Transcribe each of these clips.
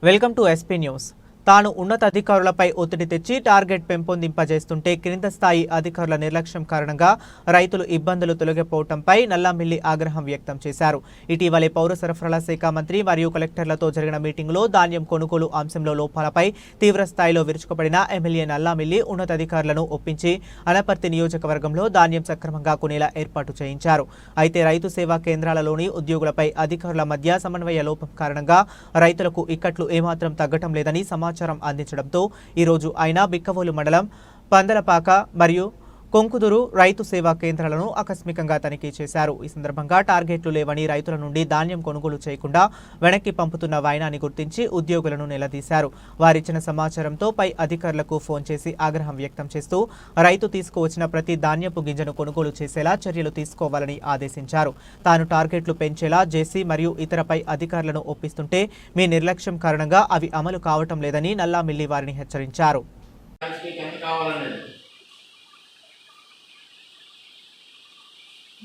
Welcome to SP news. తాను ఉన్నతాధికారులపై ఒత్తిడి తెచ్చి టార్గెట్ పెంపొందింపజేస్తుంటే క్రింద స్థాయి అధికారుల నిర్లక్ష్యం కారణంగా రైతులు ఇబ్బందులు తొలగిపోవడంపై నల్లామిల్లి ఆగ్రహం వ్యక్తం చేశారు. ఇటీవలే పౌర సరఫరాల శాఖ మంత్రి మరియు కలెక్టర్లతో జరిగిన మీటింగులో ధాన్యం కొనుగోలు అంశంలో లోపాలపై తీవ్ర స్థాయిలో విరుచుకుపడిన ఎమ్మెల్యే నల్లామిల్లి ఉన్నతాధికారులను ఒప్పించి అనపర్తి నియోజకవర్గంలో ధాన్యం సక్రమంగా కొనేలా ఏర్పాటు చేయించారు. అయితే రైతు సేవా కేంద్రాలలోని ఉద్యోగులపై అధికారుల మధ్య సమన్వయ లోపం కారణంగా రైతులకు ఇక్కట్లు ఏమాత్రం తగ్గటం లేదని సమాచారం అందించడంతో ఈరోజు ఆయన బిక్కవోలు మండలం పందలపాక మరియు కొంకుదురు రైతు సేవా కేంద్రాలను ఆకస్మికంగా తనిఖీ చేశారు. ఈ సందర్భంగా టార్గెట్లు లేవని రైతుల నుండి ధాన్యం కొనుగోలు చేయకుండా వెనక్కి పంపుతున్న వైనాన్ని గుర్తించి ఉద్యోగులను నిలదీశారు. వారిచ్చిన సమాచారంతో పై అధికారులకు ఫోన్ చేసి ఆగ్రహం వ్యక్తం చేస్తూ రైతు తీసుకువచ్చిన ప్రతి ధాన్యపు గింజను కొనుగోలు చేసేలా చర్యలు తీసుకోవాలని ఆదేశించారు. తాను టార్గెట్లు పెంచేలా జేసీ మరియు ఇతరపై అధికారులను ఒప్పిస్తుంటే మీ నిర్లక్ష్యం కారణంగా అవి అమలు కావటం లేదని నల్లామిల్లి వారిని హెచ్చరించారు.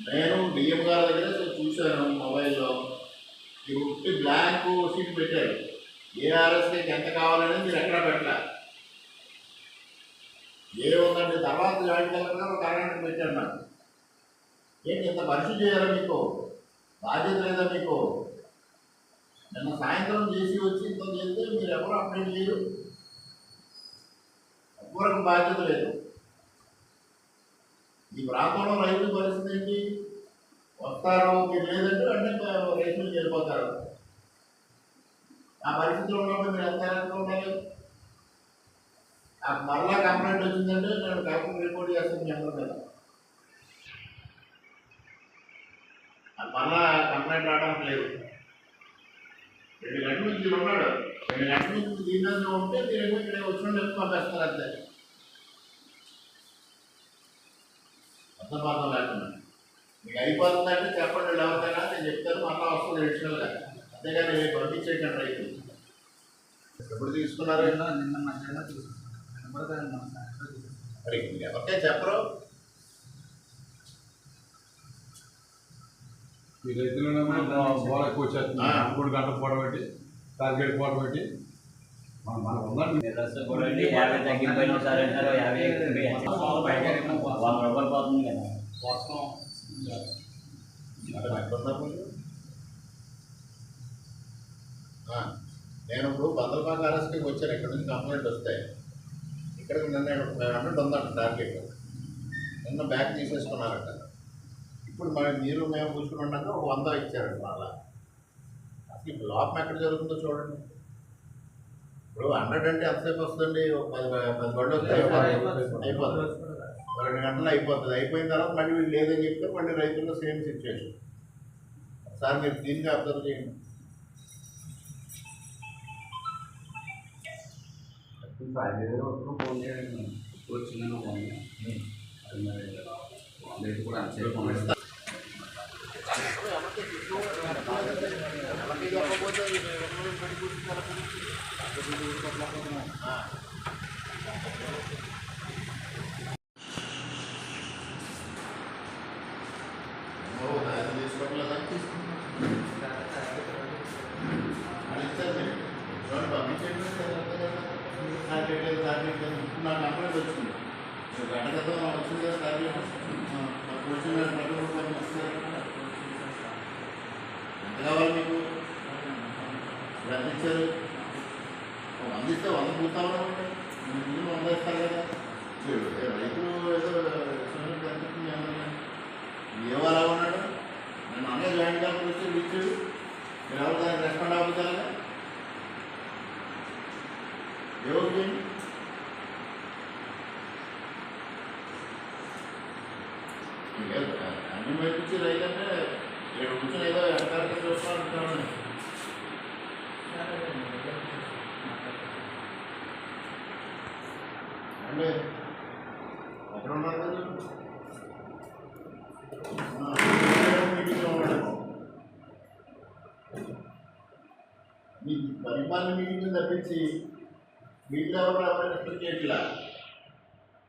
నేను డిఎం గారి దగ్గర చూశాను మొబైల్లో. ఈ ఉట్టి బ్లాంక్ షీట్ పెట్టారు. ఏఆర్ఎస్కి ఎంత కావాలనేది మీరు ఎక్కడ పెట్టలే. ఏముందండి తర్వాత జాయింట్ కలెక్టర్ గారు ఒక అరగంట పెట్టారు. నాకు ఏంటి ఇంత పరిశుద్ధి చేయాలా? మీకు బాధ్యత లేదా? మీకు నిన్న సాయంత్రం చేసి వచ్చి ఇంత చేస్తే మీరు ఎవరు అప్డేట్ చేయరు. ఎవరికి బాధ్యత లేదు. ఈ ప్రాంతంలో రైతు పరిస్థితి ఏంటి? వస్తారు, మీరు లేదంటే వెంటనే రైతులకు వెళ్ళిపోతారు. ఆ పరిస్థితిలో ఉన్నప్పుడు మీరు ఎంత ఉండాలి? నాకు మరలా కంప్లైంట్ వచ్చిందంటే నేను కలెక్టర్ రిపోర్ట్ చేస్తాను మీ అందరి మీద. నాకు మరలా కంప్లైంట్ రావడానికి లేదు. 2 గంటల నుంచి ఉన్నాడు. 2 గంటల నుంచి దీని ఉంటే మీరు ఇక్కడ వచ్చిన పంపేస్తారు అంతే. అర్థపాతం లేకుండా మీకు అయిపోతుందంటే చెప్పండి ఎవరికైనా, నేను చెప్తాను. మళ్ళీ వస్తుంది అడిషనల్గా. అంతేగాని పంపించేయకండి రైతు. ఎప్పుడు తీసుకున్నారు? నిన్న మధ్యాహ్నం తీసుకున్నాను. మరి ఎవరికే చెప్పరు. ఈ రైతులను బోల కూర్చొచ్చింది 3 గంటలు పొడబెట్టి టార్గెట్ పొడబెట్టి మన ఉందండి. తగ్గిపోయిన సార్ అంటారు 50 రూపాయలు పోతుంది కదా వర్షం. నేను ఇప్పుడు బందలపాక అరెస్ట్కి వచ్చాను. ఇక్కడ నుంచి కంప్లైంట్ వస్తాయి. ఇక్కడికి నిన్న 500 ఉందంట టార్గెట్. నిన్న బ్యాగ్ తీసేసుకున్నారంట. ఇప్పుడు మరి మీరు మేము కూర్చుని ఉన్నాక ఒక 100 ఇచ్చారండి. మళ్ళా అసలు ఇప్పుడు లోపం ఎక్కడ జరుగుతుందో చూడండి. ఇప్పుడు 100 అంటే ఎంతసేపు వస్తుందండి? ఒక 10 బళ్ళు వస్తే అయిపోతుంది. 2 గంటలు అయిపోతుంది. అయిపోయిన తర్వాత మళ్ళీ వీళ్ళు లేదని చెప్తే మళ్ళీ రైతుల్లో సేమ్ సిచ్యువేషన్. ఒకసారి మీరు దీనికి అబ్జర్వ్ చేయండి. ఫోన్ చేయండి. వచ్చిందని కూడా అంతే. నాకు కంప్లైంట్ వచ్చింది. గంట క్రితం వచ్చింది కదా టార్గెట్. వచ్చిన ఎంత కావాలి మీకు? ఎంత ఇచ్చారు? 100 ఇస్తే 100 పూర్తావడం అంటే మీరు 100 ఇస్తారు కదా. రైతులు ఏదో కనిపిస్తుంది. ఏమో అలా ఉన్నాడు. నేను అన్నీ జాయింట్ కలెక్టర్ వచ్చి ఇచ్చాడు. మీరు ఎవరు దానికి రెస్పాండ్ అవ్వగలరా? ఎవరు చేయండి. అన్ని వైపు రైతు అంటే ఇక్కడ కూర్చొని ఏదో ఎక్కడికి చూస్తాను. అంటే ఎక్కడ ఉన్నారు? మీటింగ్లో ఉన్నాడు. మీ పరిపాలన మీటింగ్ తప్పించి వీళ్ళు ఎవరైనా ఎక్స్పెక్ట్ చేయట్లా.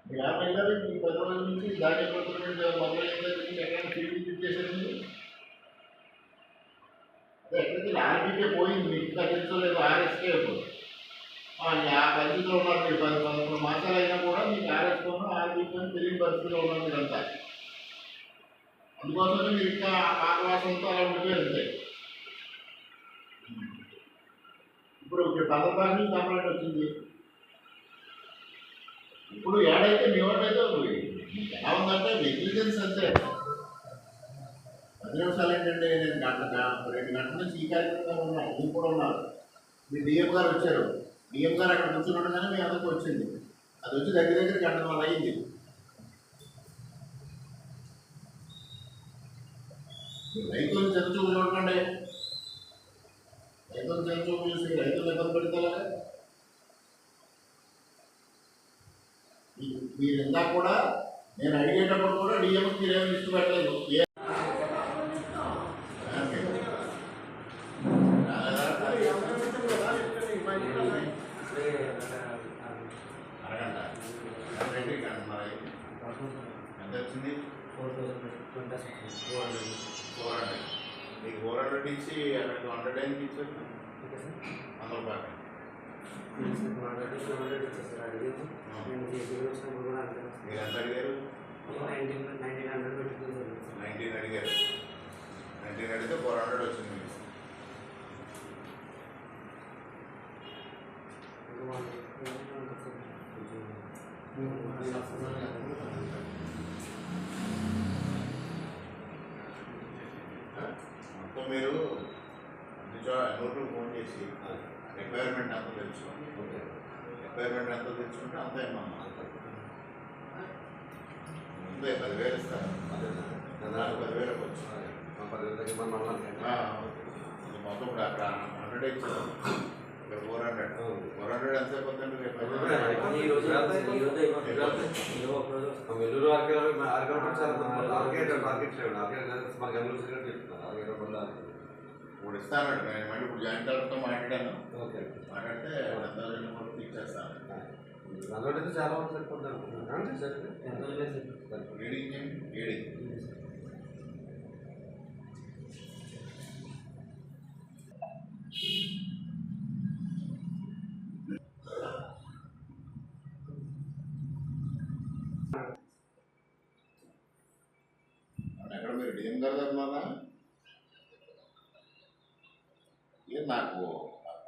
మీరు యాభై వెళ్ళాలి. ఈ 10 రోజుల నుంచి దాని మొదలైన ఎక్కడైనా ఫీల్డ్ చేసేది. ఎక్కడికి ఆర్బీకే పోయింది, మీకు తగ్గించలేదు, ఆర్ఎస్కే ఆ పరిస్థితిలో ఉన్నారు మీరు. 10-11 మాసాలు అయినా కూడా మీకు ఆర్ఎస్కోను ఆర్బీకేను తెలియని పరిస్థితిలో ఉన్నారు మీరంతా. అందుకోసమే మీరు ఇంకా ఆకాశంతో అలా ఉండిపోయి. ఇప్పుడు పందపాటి నుంచి కంప్లైంట్ వచ్చింది. ఇప్పుడు ఏడైతే మీ వాడైతే ఎలా ఉందంటే నెగ్లిజెన్స్ అంతే. 10 నిమిషాలు ఏంటంటే నేను 2 గంటల నుంచి ఈ కార్యక్రమంలో ఉన్నాను, ఇది కూడా ఉన్నారు. మీ డిఎం గారు వచ్చారు, డిఎం గారు అక్కడ కూర్చుండగానే మీ అందరికి వచ్చింది. అది వచ్చి దగ్గర గంట వల్ల అయింది. రైతులను చదువు చూడండి, రైతులు చదువు చూసి రైతులు ఇబ్బంది పెడతారా? మీరు ఇందాక కూడా నేను అడిగేటప్పుడు కూడా డిఎంకి మీరేమి లిస్టు పెట్టలేదు. అరగంట మరి ఎంత వచ్చింది? 400. మీకు 400 ఇచ్చి అక్కడికి 100 అయినకి ఇచ్చారు 100 రూపాయలు. మీరు ఎంత అడిగారు? 19 అడిగారు. 19 అడిగితే 400 వచ్చింది మీకు. మొత్తం మీరు నోట్లు ఫోన్ చేసి రిక్వైర్మెంట్ అంతా తెలుసుకోండి. రిక్వైర్మెంట్ అంతా తెలుసుకుంటే అంతే ఏమన్నా ముందే 10,000 ఇస్తారు. 10,000 వచ్చు మొత్తం. ఇప్పుడు అక్కడ 100 ఇచ్చారు, ఇక్కడ 400. 400 ఎంతసేపు వద్దండి? రేపు వెల్లూరు ఇప్పుడు ఇస్తానండి. నేను మళ్ళీ ఇప్పుడు జాయింట్ కలెక్టర్తో మాట్లాడాను. మాట్లాడితే ఎంత ఇచ్చేస్తాను. అందులో చాలా వరకు సరిపోతాను. రీడింగ్ రీడింగ్ ఎక్కడ మీరు డిఎం గారు తరమానా? ఏం నాకు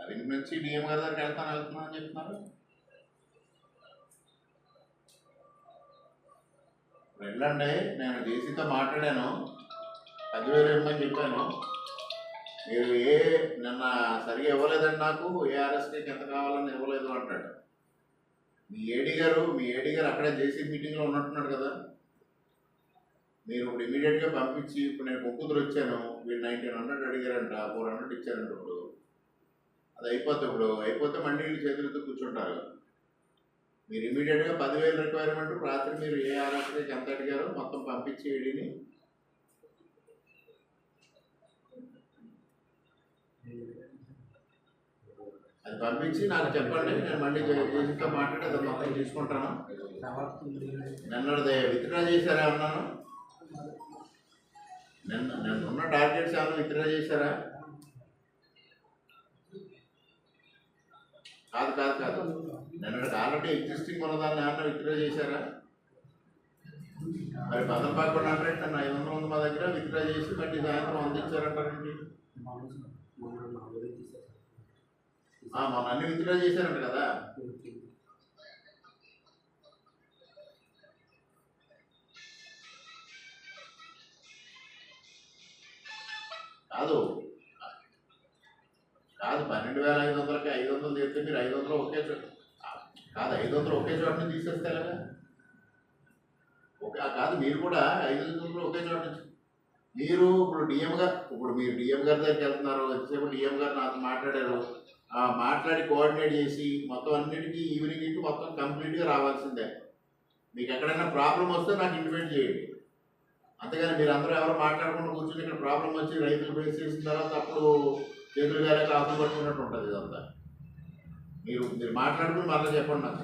అది నుంచి డిఎం గారి దగ్గరికి వెళ్తున్నా అని చెప్తున్నారు. వెళ్ళండి, నేను జేసీతో మాట్లాడాను, 10,000 ఇవ్వమని చెప్పాను. మీరు నిన్న సరిగా ఇవ్వలేదండి, నాకు ఏఆర్ఎస్కి ఎంత కావాలని ఇవ్వలేదు అంటాడు. మీ ఏడీ గారు అక్కడే జేసీ మీటింగ్లో ఉన్నట్టున్నాడు కదా. మీరు ఇప్పుడు ఇమీడియట్గా పంపించి, ఇప్పుడు నేను కుక్కుదురు వచ్చాను, వీళ్ళు 1900 అడిగారంట, 400 ఇచ్చారంట. ఇప్పుడు అది అయిపోతే మళ్ళీ వీళ్ళు చేతులతో కూర్చుంటారు. మీరు ఇమీడియట్గా 10,000 రిక్వైర్మెంట్ రాత్రి మీరు ఏ ఆర్ఎస్కి ఎంత అడిగారో మొత్తం పంపించి ఏడీని అది పంపించి నాకు చెప్పండి. నేను మళ్ళీ జేసీతో మాట్లాడి అది మొత్తం తీసుకుంటాను. నిన్నది విత్డ్రా చేశారా అన్నాను. నిన్న టార్గెట్స్ ఏమైనా విత్డ్రా చేశారా? కాదు నిన్నటికి ఆల్రెడీ ఎగ్జిస్టింగ్ ఉన్నదాన్ని ఏమన్నా విత్డ్రా చేశారా? మరి 11 నన్ను 500 ఉంది మా దగ్గర, విత్డ్రా చేసి మళ్ళీ సాయంత్రం అందించారంటారండి. మొన్న అన్ని విత్డ్రా చేశారంట కదా. కాదు 12,500కి 500 చేస్తే మీరు 500 ఒకే చోట కాదు, 500 ఒకే చోట తీసేస్తే కదా. కాదు, మీరు కూడా 500 ఒకే చోట నుంచి మీరు ఇప్పుడు మీరు డిఎం గారి దగ్గరికి వెళ్తున్నారు. వచ్చేసేపు డిఎం గారు నాతో మాట్లాడారు, మాట్లాడి కోఆర్డినేట్ చేసి మొత్తం అన్నిటికీ ఈవినింగ్కి మొత్తం కంప్లీట్గా రావాల్సిందే. మీకు ఎక్కడైనా ప్రాబ్లం వస్తే నాకు ఇంటిమేట్ చేయండి. అంతేగాని మీరు అందరూ ఎవరు మాట్లాడకుండా కూర్చొని ఇక్కడ ప్రాబ్లం వచ్చి రైతులు ఫేస్ చేసిన తర్వాత అప్పుడు చేతులు గారే కాపులు పట్టుకున్నట్టు ఉంటుంది ఇదంతా. మీరు మాట్లాడుకుని మళ్ళీ చెప్పండి నాకు.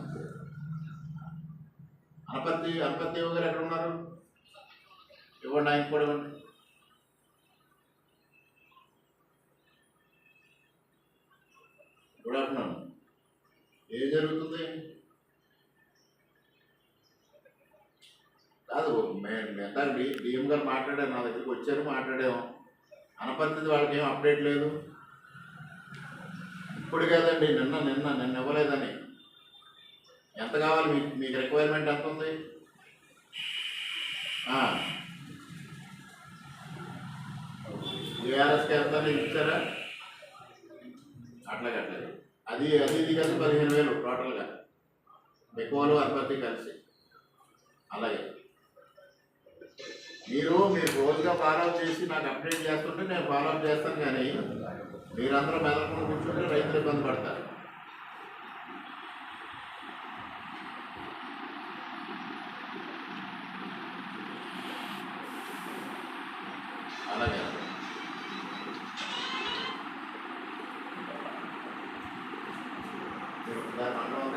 అనపత్తి గారు ఎక్కడ ఉన్నారు? ఇవ్వండి, ఆయన కూడా ఇవ్వండి. Good afternoon. ఏం జరుగుతుంది? కాదు, మేము ఎంత డిఎం గారు మాట్లాడారు, నా దగ్గరికి వచ్చారు, మాట్లాడాము. అనపర్తిది వాళ్ళకి ఏం అప్డేట్ లేదు. ఇప్పుడు కదండి, నిన్న ఇవ్వలేదని. ఎంత కావాలి మీకు రిక్వైర్మెంట్ ఎంత ఉంది? ఏఆర్ఎస్కి ఎంత ఇచ్చారా? అట్లాగే అది ఇది కలిసి 15,000 టోటల్గా, మెకోలు అనపర్తి కలిసి. అలాగే మీరు రోజుగా ఫాలోఅప్ చేసి నాకు అప్డేట్ చేస్తుంటే నేను ఫాలోఅప్ చేస్తాను, కానీ మీరందరూ మెదలకుండా కూర్చుంటే రైతులు ఇబ్బంది పడతారు. అలాగే దాని మండలం